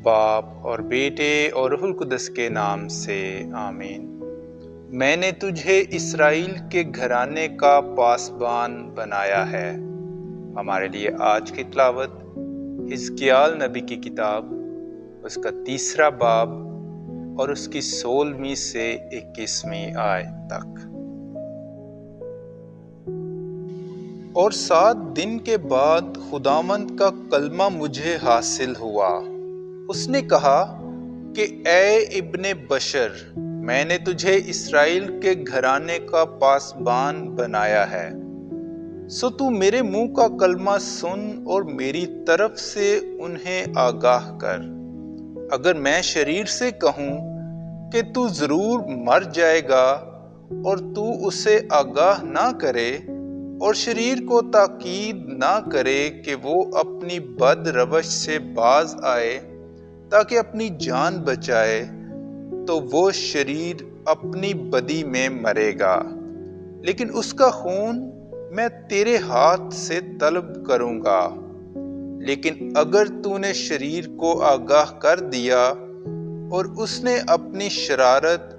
باپ اور بیٹے اور روح القدس کے نام سے آمین۔ میں نے تجھے اسرائیل کے گھرانے کا پاسبان بنایا ہے۔ ہمارے لیے آج کی تلاوت حزقیال نبی کی کتاب، اس کا 3 باب اور اس کی 16ویں سے 21ویں آیت تک۔ اور 7 دن کے بعد خداوند کا کلمہ مجھے حاصل ہوا۔ اس نے کہا کہ اے ابن بشر، میں نے تجھے اسرائیل کے گھرانے کا پاسبان بنایا ہے، سو تو میرے منہ کا کلمہ سن اور میری طرف سے انہیں آگاہ کر۔ اگر میں شریر سے کہوں کہ تو ضرور مر جائے گا اور تو اسے آگاہ نہ کرے، اور شریر کو تاکید نہ کرے کہ وہ اپنی بد روش سے باز آئے تاکہ اپنی جان بچائے، تو وہ شریر اپنی بدی میں مرے گا، لیکن اس کا خون میں تیرے ہاتھ سے طلب کروں گا۔ لیکن اگر تو نے شریر کو آگاہ کر دیا اور اس نے اپنی شرارت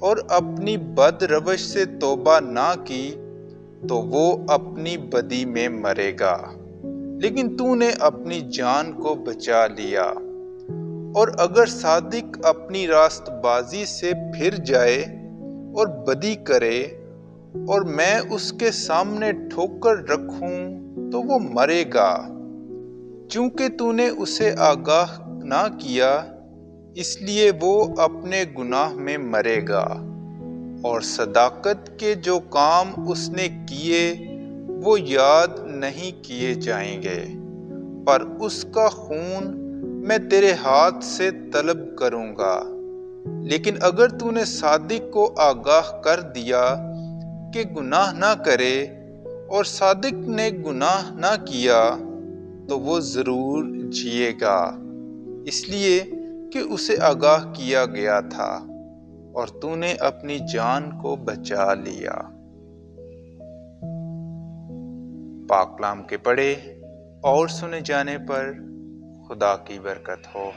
اور اپنی بد روش سے توبہ نہ کی، تو وہ اپنی بدی میں مرے گا، لیکن تو نے اپنی جان کو بچا لیا۔ اور اگر صادق اپنی راست بازی سے پھر جائے اور بدی کرے اور میں اس کے سامنے ٹھوکر رکھوں، تو وہ مرے گا، چونکہ تو نے اسے آگاہ نہ کیا، اس لیے وہ اپنے گناہ میں مرے گا۔ اور صداقت کے جو کام اس نے کیے وہ یاد نہیں کیے جائیں گے، پر اس کا خون میں تیرے ہاتھ سے طلب کروں گا۔ لیکن اگر تو نے صادق کو آگاہ کر دیا کہ گناہ نہ کرے اور صادق نے گناہ نہ کیا، تو وہ ضرور جیے گا، اس لیے کہ اسے آگاہ کیا گیا تھا اور تو نے اپنی جان کو بچا لیا۔ پاک کلام کے پڑھے اور سنے جانے پر خدا کی برکت ہو۔